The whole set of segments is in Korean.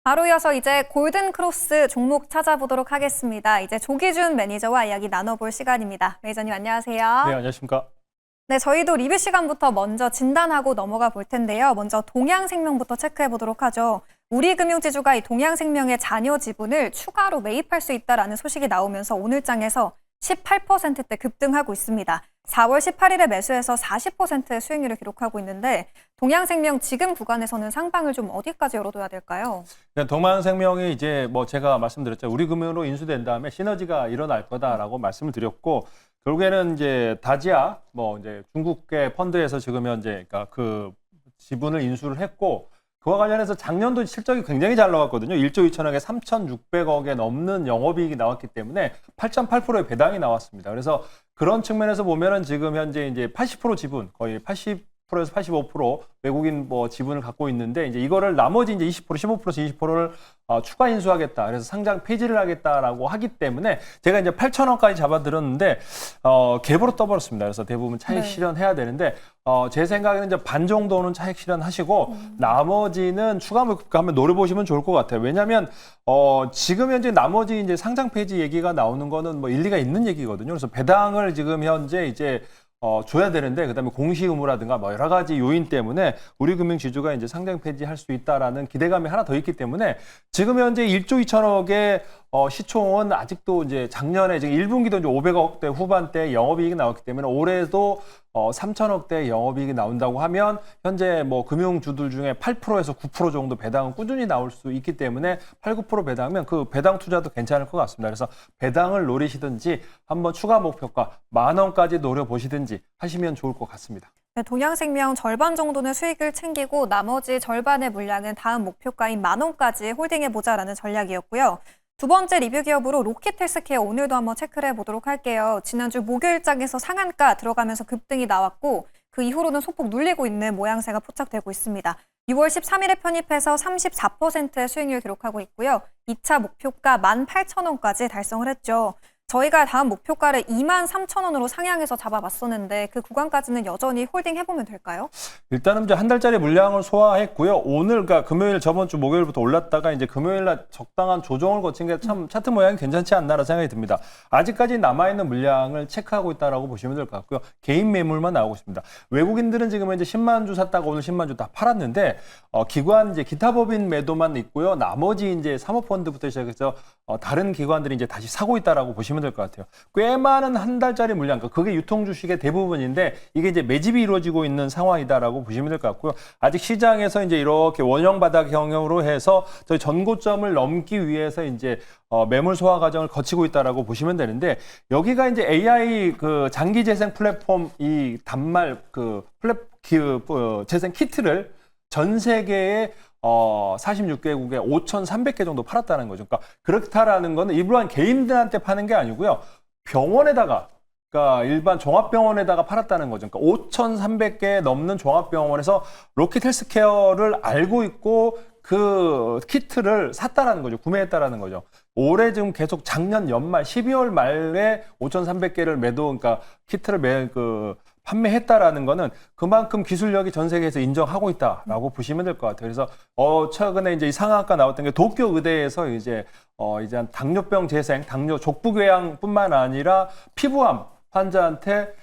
바로 이어서 이제 골든크로스 종목 찾아보도록 하겠습니다. 이제 조기준 매니저와 이야기 나눠볼 시간입니다. 매니저님 안녕하세요. 네, 안녕하십니까. 네, 저희도 리뷰 시간부터 먼저 진단하고 넘어가 볼 텐데요. 먼저 동양생명부터 체크해 보도록 하죠. 우리금융지주가 이 동양생명의 잔여 지분을 추가로 매입할 수 있다라는 소식이 나오면서 오늘 장에서 18%대 급등하고 있습니다. 4월 18일에 매수해서 40%의 수익률을 기록하고 있는데 동양생명 지금 구간에서는 상방을 좀 어디까지 열어둬야 될까요? 네, 동양생명이 이제 제가 말씀드렸죠. 우리금융으로 인수된 다음에 시너지가 일어날 거다라고 말씀을 드렸고 결국에는 이제 다지아 이제 중국계 펀드에서 지금 현재 그러니까 그 지분을 인수를 했고 그와 관련해서 작년도 실적이 굉장히 잘 나왔거든요. 1조 2천억에 3,600억에 넘는 영업이익이 나왔기 때문에 8.8%의 배당이 나왔습니다. 그래서 그런 측면에서 보면은 지금 현재 이제 80% 지분, 거의 80%에서 85% 외국인 지분을 갖고 있는데 이제 이거를 나머지 이제 20%, 15%에서 20%를 추가 인수하겠다. 그래서 상장 폐지를 하겠다라고 하기 때문에 제가 이제 8천원까지 잡아들었는데 갭으로 떠버렸습니다. 그래서 대부분 차익 실현해야 되는데 제 생각에는 이제 반 정도는 차익 실현하시고 나머지는 추가 목표가 한번 노려보시면 좋을 것 같아요. 왜냐하면 지금 현재 나머지 이제 상장 폐지 얘기가 나오는 거는 일리가 있는 얘기거든요. 그래서 배당을 지금 현재 이제 줘야 되는데 그다음에 공시 의무라든가 여러 가지 요인 때문에 우리금융 지주가 이제 상장 폐지할 수 있다라는 기대감이 하나 더 있기 때문에 지금 현재 1조 2천억의 시총은 아직도 이제 작년에 지금 1분기도 이제 500억대 후반대 영업이익이 나왔기 때문에 올해도 3천억대 영업이익이 나온다고 하면 현재 금융주들 중에 8%에서 9% 정도 배당은 꾸준히 나올 수 있기 때문에 8, 9% 배당이면 그 배당 투자도 괜찮을 것 같습니다. 그래서 배당을 노리시든지 한번 추가 목표가 10,000원까지 노려보시든지 하시면 좋을 것 같습니다. 네, 동양생명 절반 정도는 수익을 챙기고 나머지 절반의 물량은 다음 목표가인 10,000원까지 홀딩해보자라는 전략이었고요. 두 번째 리뷰 기업으로 로켓헬스케어 오늘도 한번 체크를 해보도록 할게요. 지난주 목요일장에서 상한가 들어가면서 급등이 나왔고 그 이후로는 소폭 눌리고 있는 모양새가 포착되고 있습니다. 6월 13일에 편입해서 34%의 수익률 기록하고 있고요. 2차 목표가 18,000원까지 달성을 했죠. 저희가 다음 목표가를 23,000원으로 상향해서 잡아봤었는데 그 구간까지는 여전히 홀딩 해보면 될까요? 일단은 이제 한 달짜리 물량을 소화했고요. 오늘 그러니까 금요일 저번 주 목요일부터 올랐다가 이제 금요일 날 적당한 조정을 거친 게 참 차트 모양이 괜찮지 않나라는 생각이 듭니다. 아직까지 남아있는 물량을 체크하고 있다라고 보시면 될 것 같고요. 개인 매물만 나오고 있습니다. 외국인들은 지금 이제 10만 주 샀다가 오늘 10만 주 다 팔았는데 기관 이제 기타 법인 매도만 있고요. 나머지 이제 사모펀드부터 시작해서 다른 기관들이 이제 다시 사고 있다라고 보시면 될 것 같아요. 꽤 많은 한 달짜리 물량, 그게 유통 주식의 대부분인데 이게 이제 매집이 이루어지고 있는 상황이다라고 보시면 될 것 같고요. 아직 시장에서 이제 이렇게 원형 바닥 경영으로 해서 저희 전고점을 넘기 위해서 이제 매물 소화 과정을 거치고 있다라고 보시면 되는데 여기가 이제 AI 그 장기 재생 플랫폼 이 단말 재생 키트를 전 세계에 46개국에 5,300개 정도 팔았다는 거죠. 그러니까 그렇다라는 거는 일부한 개인들한테 파는 게 아니고요. 병원에다가, 그러니까 일반 종합병원에다가 팔았다는 거죠. 그러니까 5,300개 넘는 종합병원에서 로켓 헬스케어를 알고 있고 그 키트를 샀다라는 거죠. 구매했다라는 거죠. 올해 지금 계속 작년 연말 12월 말에 5,300개를 그러니까 키트를 판매했다라는 거는 그만큼 기술력이 전 세계에서 인정하고 있다라고 보시면 될 것 같아요. 그래서 최근에 이제 이 상한가 나왔던 게 도쿄 의대에서 이제 한 당뇨병 재생, 당뇨 족부궤양뿐만 아니라 피부암 환자한테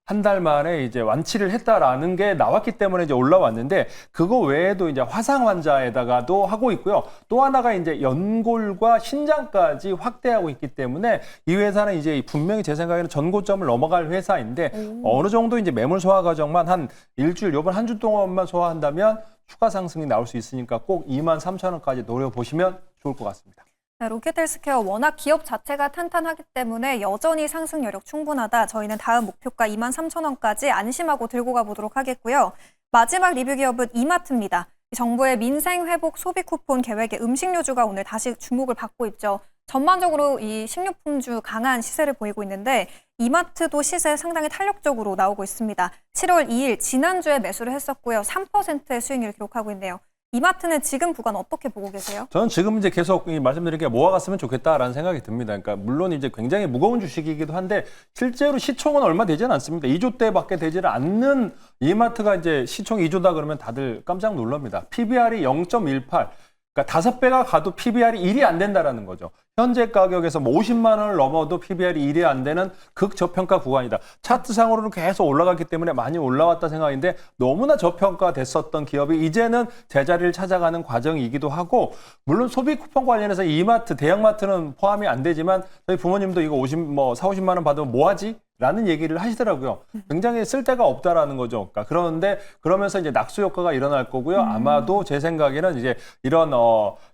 한 달 만에 이제 완치를 했다라는 게 나왔기 때문에 이제 올라왔는데 그거 외에도 이제 화상 환자에다가도 하고 있고요. 또 하나가 이제 연골과 신장까지 확대하고 있기 때문에 이 회사는 이제 분명히 제 생각에는 전고점을 넘어갈 회사인데 어느 정도 이제 매물 소화 과정만 한 일주일, 요번 한 주 동안만 소화한다면 추가 상승이 나올 수 있으니까 꼭 23,000원까지 노려보시면 좋을 것 같습니다. 네, 로켓헬스케어 워낙 기업 자체가 탄탄하기 때문에 여전히 상승 여력 충분하다. 저희는 다음 목표가 23,000원까지 안심하고 들고 가보도록 하겠고요. 마지막 리뷰 기업은 이마트입니다. 정부의 민생회복 소비 쿠폰 계획에 음식료주가 오늘 다시 주목을 받고 있죠. 전반적으로 이 식료품주 강한 시세를 보이고 있는데 이마트도 시세 상당히 탄력적으로 나오고 있습니다. 7월 2일 지난주에 매수를 했었고요. 3%의 수익률을 기록하고 있네요. 이마트는 지금 구간 어떻게 보고 계세요? 저는 지금 이제 계속 말씀드린 게 모아갔으면 좋겠다라는 생각이 듭니다. 그러니까 물론 이제 굉장히 무거운 주식이기도 한데 실제로 시총은 얼마 되지는 않습니다. 2조대밖에 되지를 않는 이마트가 이제 시총 2조다 그러면 다들 깜짝 놀랍니다. PBR이 0.18. 그러니까 5배가 가도 PBR이 1이 안 된다라는 거죠. 현재 가격에서 뭐 50만 원을 넘어도 PBR이 1이 안 되는 극저평가 구간이다. 차트상으로는 계속 올라갔기 때문에 많이 올라왔다 생각인데 너무나 저평가됐었던 기업이 이제는 제자리를 찾아가는 과정이기도 하고, 물론 소비 쿠폰 관련해서 이마트, 대형마트는 포함이 안 되지만 저희 부모님도 이거 4, 50만 원 받으면 뭐 하지? 라는 얘기를 하시더라고요. 굉장히 쓸 데가 없다라는 거죠. 그러니까 그런데 그러면서 이제 낙수 효과가 일어날 거고요. 아마도 제 생각에는 이제 이런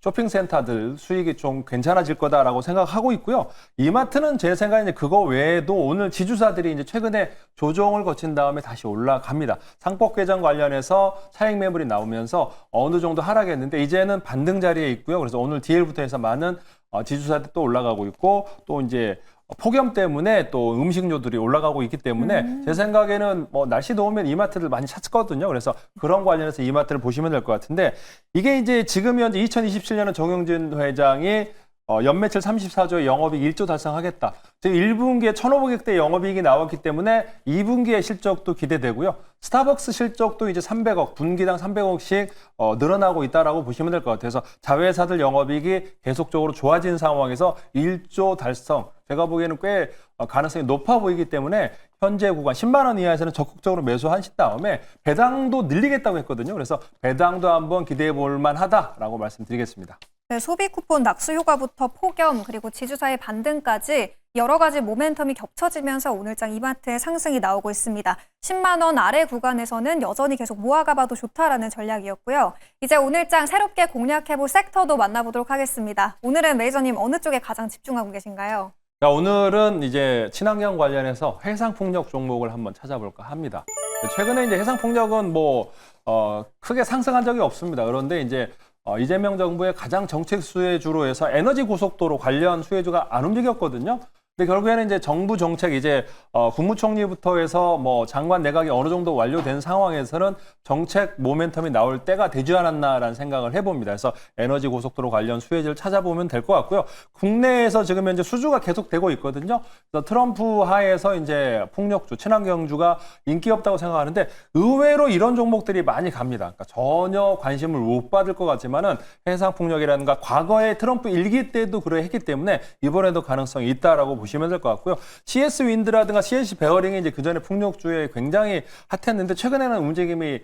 쇼핑센터들 수익이 좀 괜찮아질 거다라고 생각하고 있고요. 이마트는 제 생각에 이제 그거 외에도 오늘 지주사들이 이제 최근에 조정을 거친 다음에 다시 올라갑니다. 상법 개정 관련해서 차익 매물이 나오면서 어느 정도 하락했는데 이제는 반등 자리에 있고요. 그래서 오늘 DL부터 해서 많은 지주사들 또 올라가고 있고, 또 이제 폭염 때문에 또 음식료들이 올라가고 있기 때문에 제 생각에는 뭐 날씨 더우면 이마트들 많이 찾거든요. 그래서 그런 관련해서 이마트를 보시면 될 것 같은데, 이게 이제 지금 현재 2027년은 정영진 회장이 연매출 34조의 영업이익 1조 달성하겠다. 즉 1분기에 1,500대 영업이익이 나왔기 때문에 2분기의 실적도 기대되고요. 스타벅스 실적도 이제 300억, 분기당 300억씩 늘어나고 있다라고 보시면 될 것 같아요. 그래서 자회사들 영업이익이 계속적으로 좋아진 상황에서 1조 달성, 제가 보기에는 꽤 가능성이 높아 보이기 때문에 현재 구간 10만 원 이하에서는 적극적으로 매수하신 다음에 배당도 늘리겠다고 했거든요. 그래서 배당도 한번 기대해 볼 만하다라고 말씀드리겠습니다. 네, 소비 쿠폰 낙수 효과부터 폭염 그리고 지주사의 반등까지 여러 가지 모멘텀이 겹쳐지면서 오늘장 이마트의 상승이 나오고 있습니다. 10만 원 아래 구간에서는 여전히 계속 모아가봐도 좋다라는 전략이었고요. 이제 오늘장 새롭게 공략해볼 섹터도 만나보도록 하겠습니다. 오늘은 매니저님 어느 쪽에 가장 집중하고 계신가요? 자, 오늘은 이제 친환경 관련해서 해상풍력 종목을 한번 찾아볼까 합니다. 최근에 이제 해상풍력은 크게 상승한 적이 없습니다. 그런데 이제 이재명 정부의 가장 정책 수혜주로 해서 에너지 고속도로 관련 수혜주가 안 움직였거든요. 근데 결국에는 이제 정부 정책 이제 국무총리부터 해서 장관 내각이 어느 정도 완료된 상황에서는 정책 모멘텀이 나올 때가 되지 않았나라는 생각을 해봅니다. 그래서 에너지 고속도로 관련 수혜지를 찾아보면 될 것 같고요. 국내에서 지금 현재 수주가 계속되고 있거든요. 그래서 트럼프 하에서 이제 풍력주, 친환경주가 인기 없다고 생각하는데 의외로 이런 종목들이 많이 갑니다. 그러니까 전혀 관심을 못 받을 것 같지만은 해상풍력이라든가 과거에 트럼프 일기 때도 그래 했기 때문에 이번에도 가능성이 있다라고 보시면 될 것 같고요. CS 윈드라든가 CNC 베어링이 이제 그전에 풍력주에 굉장히 핫했는데 최근에는 움직임이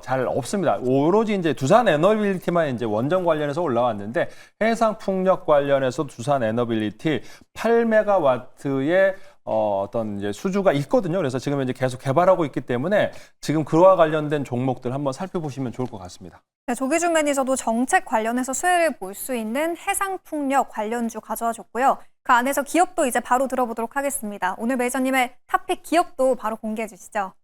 잘 없습니다. 오로지 이제 두산 에너빌리티만 이제 원전 관련해서 올라왔는데 해상 풍력 관련해서 두산 에너빌리티 8메가와트의 어떤 이제 수주가 있거든요. 그래서 지금 이제 계속 개발하고 있기 때문에 지금 그와 관련된 종목들 한번 살펴보시면 좋을 것 같습니다. 네, 조기준 매니저도 정책 관련해서 수혜를 볼 수 있는 해상풍력 관련주 가져와 줬고요. 그 안에서 기업도 이제 바로 들어보도록 하겠습니다. 오늘 매니저님의 탑픽 기업도 바로 공개해 주시죠.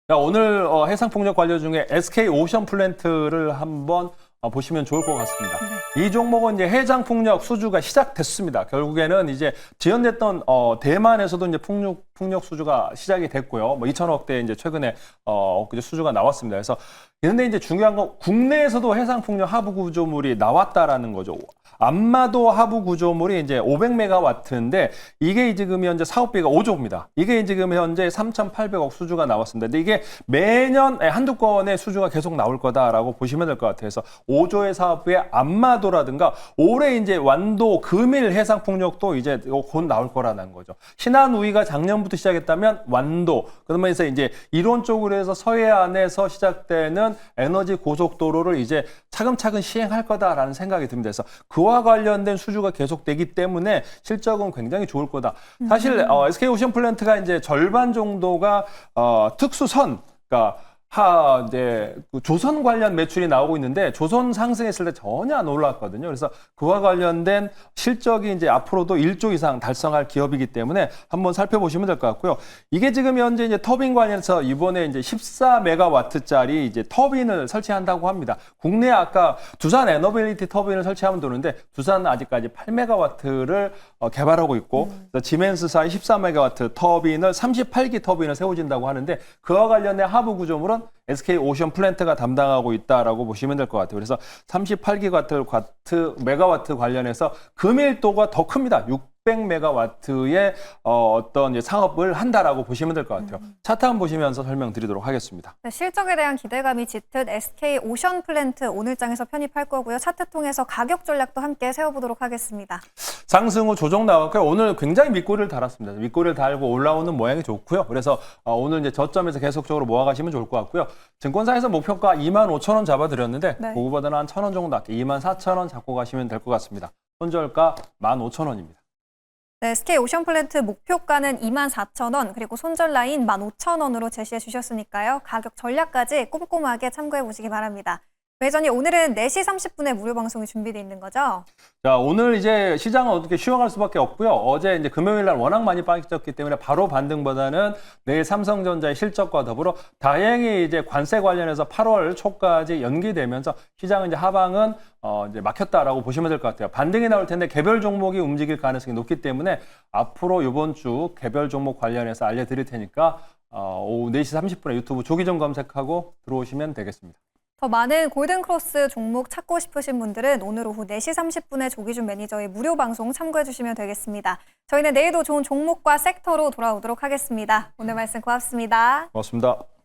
자, 오늘 해상풍력 관련 중에 SK 오션 플랜트를 한번 보시면 좋을 것 같습니다. 이 종목은 이제 해상풍력 수주가 시작됐습니다. 결국에는 이제 지연됐던 대만에서도 이제 풍력 수주가 시작이 됐고요. 2,000억대 이제 최근에 엊그제 수주가 나왔습니다. 그래서 근데 이제 중요한 건 국내에서도 해상풍력 하부 구조물이 나왔다라는 거죠. 안마도 하부 구조물이 이제 500메가와트인데 이게 지금 현재 사업비가 5조입니다. 이게 지금 현재 3,800억 수주가 나왔습니다. 근데 이게 매년 한두 건의 수주가 계속 나올 거다라고 보시면 될 것 같아요. 그래서 5조의 사업비에 안마도라든가 올해 이제 완도 금일 해상풍력도 이제 곧 나올 거라는 거죠. 신한우이가 작년부터 시작했다면 완도, 그러면서 이제 이론적으로 해서 서해안에서 시작되는 에너지 고속도로를 이제 차근차근 시행할 거다라는 생각이 듭니다. 그래서 그와 관련된 수주가 계속되기 때문에 실적은 굉장히 좋을 거다. 사실 SK 오션 플랜트가 이제 절반 정도가 특수선, 그러니까 이제 조선 관련 매출이 나오고 있는데 조선 상승했을 때 전혀 안 올랐거든요. 그래서 그와 관련된 실적이 이제 앞으로도 1조 이상 달성할 기업이기 때문에 한번 살펴보시면 될 것 같고요. 이게 지금 현재 이제 터빈 관련해서 이번에 이제 14메가와트짜리 이제 터빈을 설치한다고 합니다. 국내 아까 두산 에너빌리티 터빈을 설치하면 되는데 두산은 아직까지 8메가와트를 개발하고 있고 지멘스사의 14메가와트 터빈을 38기 터빈을 세워진다고 하는데 그와 관련된 하부 구조물은 SK 오션 플랜트가 담당하고 있다라고 보시면 될 것 같아요. 그래서 38기가와트 메가와트 관련해서 금일도가 더 큽니다. 600메가와트의 어떤 이제 사업을 한다라고 보시면 될 것 같아요. 차트 한번 보시면서 설명드리도록 하겠습니다. 네, 실적에 대한 기대감이 짙은 SK 오션 플랜트 오늘 장에서 편입할 거고요. 차트 통해서 가격 전략도 함께 세워보도록 하겠습니다. 상승 후 조정 나왔고요. 오늘 굉장히 밑꼬리를 달았습니다. 밑꼬리를 달고 올라오는 모양이 좋고요. 그래서 오늘 이제 저점에서 계속적으로 모아가시면 좋을 것 같고요. 증권사에서 목표가 25,000원 잡아드렸는데 네. 그거보다는 한 1,000원 정도 낮게 24,000원 잡고 가시면 될 것 같습니다. 손절가 15,000원입니다. 네, SK 오션 플랜트 목표가는 24,000원, 그리고 손절 라인 15,000원으로 제시해 주셨으니까요. 가격 전략까지 꼼꼼하게 참고해 보시기 바랍니다. 매전이 오늘은 4시 30분에 무료 방송이 준비되어 있는 거죠? 자, 오늘 이제 시장은 어떻게 쉬어갈 수밖에 없고요. 어제 이제 금요일 날 워낙 많이 빠졌기 때문에 바로 반등보다는 내일 삼성전자의 실적과 더불어 다행히 이제 관세 관련해서 8월 초까지 연기되면서 시장은 이제 하방은 이제 막혔다라고 보시면 될 것 같아요. 반등이 나올 텐데 개별 종목이 움직일 가능성이 높기 때문에 앞으로 이번 주 개별 종목 관련해서 알려드릴 테니까 오후 4시 30분에 유튜브 조기종 검색하고 들어오시면 되겠습니다. 더 많은 골든크로스 종목 찾고 싶으신 분들은 오늘 오후 4시 30분에 조기준 매니저의 무료 방송 참고해 주시면 되겠습니다. 저희는 내일도 좋은 종목과 섹터로 돌아오도록 하겠습니다. 오늘 말씀 고맙습니다. 고맙습니다.